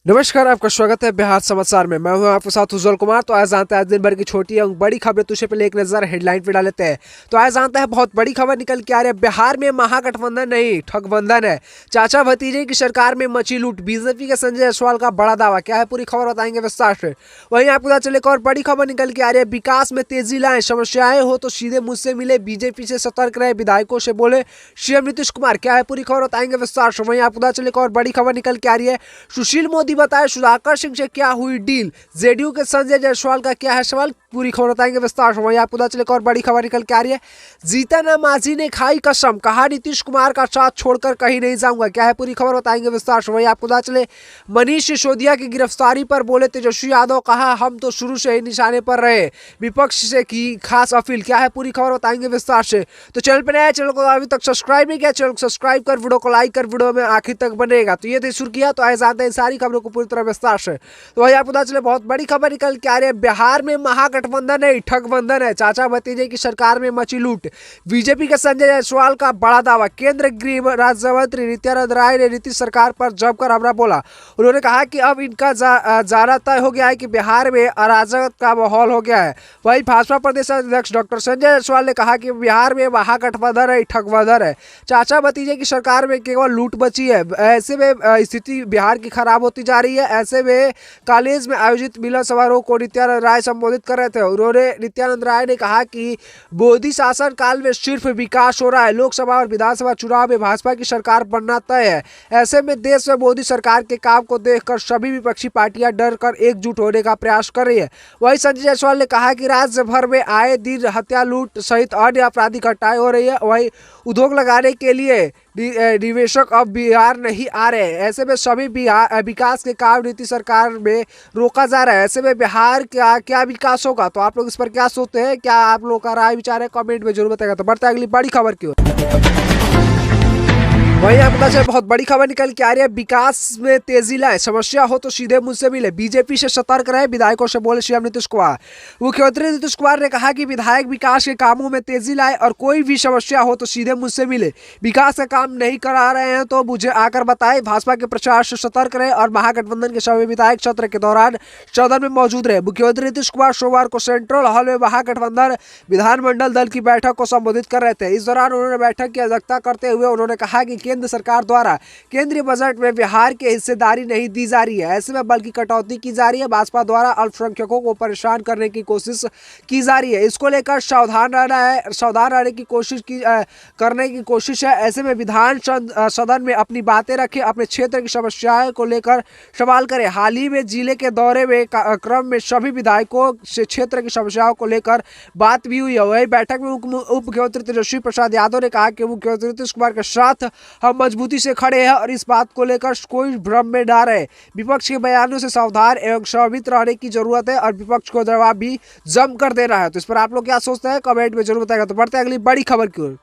नमस्कार, आपका स्वागत है बिहार समाचार में। मैं हूं आपके साथ उज्जवल कुमार। तो आज जानते हैं आज दिन भर की छोटी एवं बड़ी खबरें। तो उससे पहले एक नजर हेडलाइन पे डाल लेते हैं। तो आज जानते हैं बहुत बड़ी खबर निकल के आ रही है। बिहार में महागठबंधन नहीं ठगबंधन है, चाचा भतीजे की सरकार में मची लूट। बीजेपी के संजय जायसवाल का बड़ा दावा, क्या है पूरी खबर बताएंगे विस्तार से। वहीं आपको पता चले और बड़ी खबर निकल के आ रही है। विकास में तेजी लाएं, समस्याएं हो तो सीधे मुझसे मिले, बीजेपी से सतर्क रहे, विधायकों से बोले सीएम नीतीश कुमार। क्या है पूरी खबर बताएंगे विस्तार से। वहीं आपको पता चले और बड़ी खबर निकल के आ रही है। सुशील मोदी बताए सुधाकर सिंह से क्या हुई डील, जेडीयू के संजय जायसवाल का क्या है सवाल, पूरी खबर बताएंगे विस्तार से। वहीं आपको पता चले और बड़ी खबर निकल के आ रही है। जीतन मांझी ने खाई कसम, कहा नीतीश कुमार का साथ छोड़कर कहीं नहीं जाऊंगा। क्या है पूरी खबर बताएंगे विस्तार से। वहीं आपको पता चले मनीष सिसोदिया की गिरफ्तारी पर बोले तेजस्वी यादव, कहा हम तो शुरू से ही निशाने पर रहे, विपक्ष से की खास अपील। क्या है पूरी खबर बताएंगे विस्तार से। तो चैनल पर नया, चैनल को अभी तक सब्सक्राइब नहीं किया, चैनल को सब्सक्राइब कर, वीडियो को लाइक कर, वीडियो में आखिर तक बनेगा। तो ये थी सुर्खियां। तो आए जानते हैं सारी खबरों को पूरी तरह विस्तार से। तो वही आपको पता चले बहुत बड़ी खबर निकल के आ रही है। बिहार में महागठबंधन नहीं ठगबंधन है, चाचा भतीजे की सरकार में मची लूट। बीजेपी के संजय जायसवाल का बड़ा दावा। केंद्र गृह राज्य मंत्री नित्यानंद राय ने नीतीश सरकार पर जमकर हमला बोला। उन्होंने कहा कि अब इनका जाना तय हो गया है कि बिहार में अराजकता का माहौल हो गया है। वहीं भाजपा प्रदेश अध्यक्ष डॉक्टर संजय जायसवाल ने कहा कि बिहार में महागठबंधन है ठगबंधन है, चाचा भतीजे की सरकार में केवल लूट बची है। ऐसे में स्थिति बिहार की खराब होती जा रही है। ऐसे में कॉलेज में आयोजित मिलन समारोह को नित्यानंद राय संबोधित कर रहे थे। उन्होंने नित्यानंद राय ने कहा कि मोदी शासन काल में सिर्फ विकास हो रहा है, लोकसभा और विधानसभा चुनाव में भाजपा की सरकार बनना तय है। ऐसे में देश में मोदी सरकार के काम को देखकर सभी विपक्षी पार्टियां डर कर एकजुट होने का प्रयास कर रही है। वहीं संजय जायसवाल ने कहा कि राज्य भर में आए दिन हत्या, लूट सहित अन्य आपराधिक घटनाएं हो रही है। वहीं उद्योग लगाने के लिए निवेशक अब बिहार नहीं आ रहे हैं। ऐसे में सभी विकास के काम नीति सरकार में रोका जा रहा है। ऐसे में बिहार का क्या विकास होगा, तो आप लोग इस पर क्या सोचते हैं, क्या आप लोग का राय विचार है, कमेंट में जरूर बताएगा। तो बढ़ते हैं अगली बड़ी खबर की ओर। वहीं आपको पता चले बहुत बड़ी खबर निकल के आ रही है। विकास में तेजी लाए, समस्या हो तो सीधे मुझसे मिले, बीजेपी से सतर्क रहे, विधायकों से बोले सीएम नीतीश कुमार। मुख्यमंत्री नीतीश कुमार ने कहा कि विधायक विकास के कामों में तेजी लाए और कोई भी समस्या हो तो सीधे मुझसे मिले, विकास का काम नहीं करा रहे हैं तो मुझे आकर बताएं। भाजपा के प्रचार से सतर्क रहे और महागठबंधन के सभी विधायक सत्र के दौरान सदन में मौजूद रहे। मुख्यमंत्री नीतीश कुमार सोमवार को सेंट्रल हॉल में महागठबंधन विधानमंडल दल की बैठक को संबोधित कर रहे थे। इस दौरान उन्होंने बैठक की अध्यक्षता करते हुए उन्होंने कहा कि केंद्र सरकार द्वारा केंद्रीय बजट में बिहार के हिस्सेदारी नहीं दी जा रही है, ऐसे में बल्कि कटौती की जा रही है। भाजपा द्वारा अल्पसंख्यकों को परेशान करने की कोशिश की जा रही है। इसको लेकर सावधान रहने की कोशिश है। ऐसे में विधान सदन में अपनी बातें रखें, अपने क्षेत्र की समस्याओं को लेकर सवाल करें। हाल ही में जिले के दौरे में क्रम में सभी विधायकों से क्षेत्र की समस्याओं को लेकर बात भी हुई है। वही बैठक में उप मुख्यमंत्री तेजस्वी प्रसाद यादव ने कहा कि मुख्यमंत्री नीतीश कुमार के साथ हम मजबूती से खड़े हैं और इस बात को लेकर कोई भ्रम में ना रहे। विपक्ष के बयानों से सावधान एवं सावधान रहने की जरूरत है और विपक्ष को जवाब भी जम कर देना है। तो इस पर आप लोग क्या सोचते हैं, कमेंट में जरूर बताएगा। तो बढ़ते हैं अगली बड़ी खबर की ओर।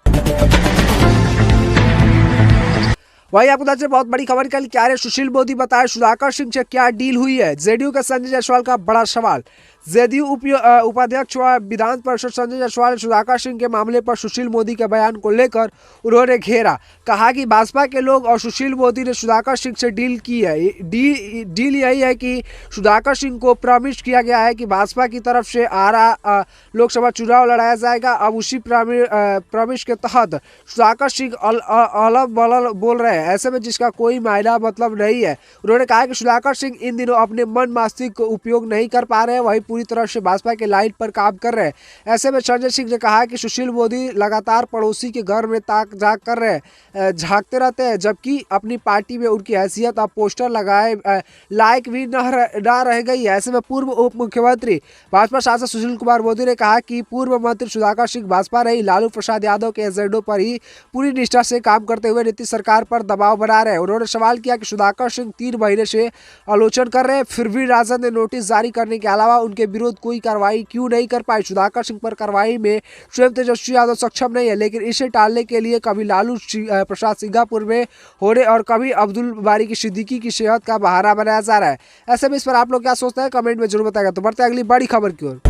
वहीं आपको बता बहुत बड़ी खबर निकल के आ रही है। सुशील मोदी बताए सुधाकर सिंह से क्या डील हुई है, जेडीयू के संजय जायसवाल का बड़ा सवाल। जेडीयू उपाध्यक्ष व विधान परिषद संजय जायसवाल ने सुधाकर सिंह के मामले पर सुशील मोदी के बयान को लेकर उन्होंने घेरा। कहा कि भाजपा के लोग और सुशील मोदी ने सुधाकर सिंह से डील की है। डील यही है कि सुधाकर सिंह को प्रॉमिस किया गया है कि भाजपा की तरफ से आ रहा लोकसभा चुनाव लड़ाया जाएगा। अब उसी प्रॉमिस के तहत सुधाकर सिंह अलग बलल बोल रहे हैं, ऐसे में जिसका कोई मायना मतलब नहीं है। उन्होंने कहा कि सुधाकर सिंह इन दिनों अपने मन मस्तिष्क को उपयोग नहीं कर पा रहे हैं, वही पूरी तरह से भाजपा के लाइन पर काम कर रहे हैं। ऐसे में संजय सिंह ने कहा कि सुशील मोदी लगातार पड़ोसी के घर में ताक झांक कर रहे हैं, झांकते रहते हैं, जबकि अपनी पार्टी में उनकी हैसियत अब पोस्टर लगाए लायक भी न रह गई है। ऐसे में पूर्व उप मुख्यमंत्री भाजपा सांसद सुशील कुमार मोदी ने कहा कि पूर्व मंत्री सुधाकर सिंह भाजपा रही लालू प्रसाद यादव के एजेंडों पर ही पूरी निष्ठा से काम करते हुए नीतीश सरकार पर दबाव बना रहे हैं। उन्होंने सवाल किया कि सुधाकर सिंह 3 महीने से आलोचना कर रहे हैं, फिर भी राजद ने नोटिस जारी करने के अलावा उनके विरोध कोई कार्रवाई क्यों नहीं कर पाई। सुधाकर सिंह पर कार्रवाई में स्वयं तेजस्वी यादव सक्षम नहीं है, लेकिन इसे टालने के लिए कभी लालू प्रसाद सिंगापुर में होने और कभी अब्दुल बारी की सिद्दीकी की सेहत का बहाना बनाया जा रहा है। ऐसे में इस पर आप लोग क्या सोचते हैं, कमेंट में जरूर बताएगा। तो बढ़ते हैं अगली बड़ी खबर की ओर।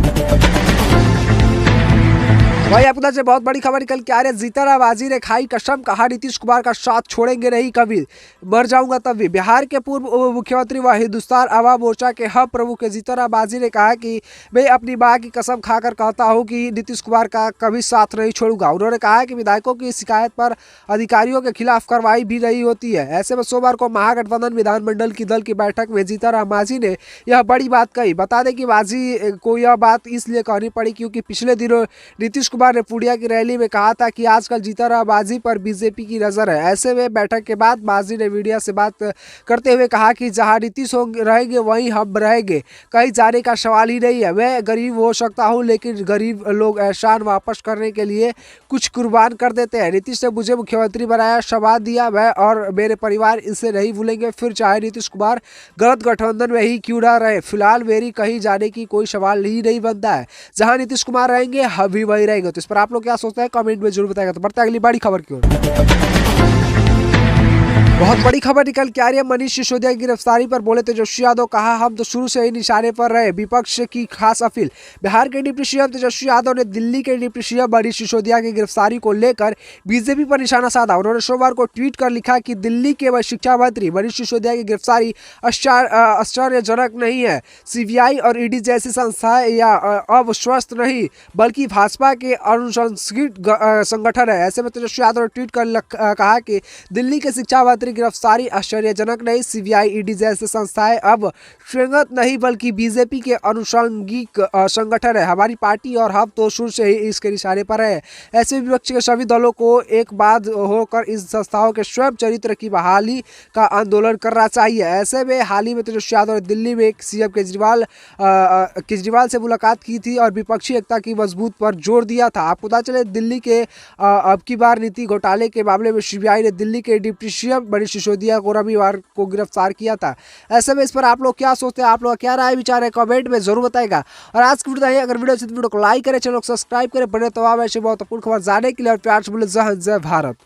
वही आपको से बहुत बड़ी खबर निकल के आ रही है। जीतनराम ने खाई कसम, कहा नीतीश कुमार का साथ छोड़ेंगे नहीं कभी, मर जाऊंगा तब भी। बिहार के पूर्व उप मुख्यमंत्री व हिंदुस्तान आवाम मोर्चा के हब प्रमुख जीतनराम ने कहा कि मैं अपनी मां की कसम खाकर कहता हूं कि नीतीश कुमार का कभी साथ नहीं छोड़ूंगा। उन्होंने कहा कि विधायकों की शिकायत पर अधिकारियों के खिलाफ कार्रवाई भी नहीं होती है। ऐसे में सोमवार को महागठबंधन विधानमंडल की दल की बैठक में जीतनराम मांझी ने यह बड़ी बात कही। बता दें कि मांझी को यह बात इसलिए कहनी पड़ी क्योंकि पिछले दिनों नीतीश कुमार ने पूर्णिया की रैली में कहा था कि आजकल जीतनराम मांझी पर बीजेपी की नजर है। ऐसे में बैठक के बाद मांझी ने मीडिया से बात करते हुए कहा कि जहां नीतीश रहेंगे वहीं हम रहेंगे, कहीं जाने का सवाल ही नहीं है। मैं गरीब हो सकता हूं लेकिन गरीब लोग एहसान वापस करने के लिए कुछ कुर्बान कर देते हैं। नीतीश ने मुझे मुख्यमंत्री बनाया, संवाद दिया, मैं और मेरे परिवार इसे नहीं भूलेंगे, फिर चाहे नीतीश कुमार गलत गठबंधन में ही क्यों ना रहे। फिलहाल मेरी कहीं जाने की कोई सवाल ही नहीं बनता है, जहां नीतीश कुमार रहेंगे हम भी वही रहेंगे। तो इस पर आप लोग क्या सोचते हैं कमेंट में जरूर बताएगा। तो बढ़ते हैं अगली बड़ी खबर की ओर। बहुत बड़ी खबर निकल के आ रही है मनीष सिसोदिया की गिरफ्तारी पर बोले तेजस्वी यादव, कहा हम तो शुरू से ही निशाने पर रहे, विपक्ष की खास अपील। बिहार के डिप्टी सीएम तेजस्वी यादव ने दिल्ली के डिप्टी सीएम मनीष सिसोदिया की गिरफ्तारी को लेकर बीजेपी पर निशाना साधा। उन्होंने सोमवार को ट्वीट कर लिखा कि दिल्ली के शिक्षा मंत्री मनीष सिसोदिया की गिरफ्तारी आश्चर्यजनक नहीं है। सीबीआई और ईडी जैसी संस्थाएं या अविश्वस्त नहीं बल्कि भाजपा के अनुशंसित संगठन है। ऐसे में तेजस्वी यादव ने ट्वीट कर कहा कि दिल्ली के शिक्षा मंत्री गिरफ्तारी आश्चर्यजनक नहीं, सीबीआई ईडी जैसे संस्थाएं अब संगत नहीं बल्कि बीजेपी के अनुषंगिक संगठन है। हमारी पार्टी और हम तो शुरू से ही इसके निशाने पर है। ऐसे विपक्ष के सभी दलों को एक बात होकर इस संस्थाओं के स्वयं चरित्र की बहाली का आंदोलन करना चाहिए। ऐसे में हाल ही में तेजस्वी यादव ने दिल्ली में सीएम केजरीवाल से मुलाकात की थी और विपक्षी एकता की मजबूत पर जोर दिया था। आपको पता चले दिल्ली के अब की बार नीति घोटाले के मामले में सीबीआई ने दिल्ली के डिप्टी सीएम मनीष सिसोदिया को रविवार को गिरफ्तार किया था। ऐसे में इस पर आप लोग क्या सोचते हैं, आप लोग क्या राय विचार है कमेंट में जरूर बताएगा। और आज की वीडियो अगर वीडियो अच्छी तो वीडियो को लाइक करें, चैनल को सब्सक्राइब करें, बने तमाम ऐसे महत्वपूर्ण खबर जानने के लिए और प्यार से बोले जय हिंद जय भारत।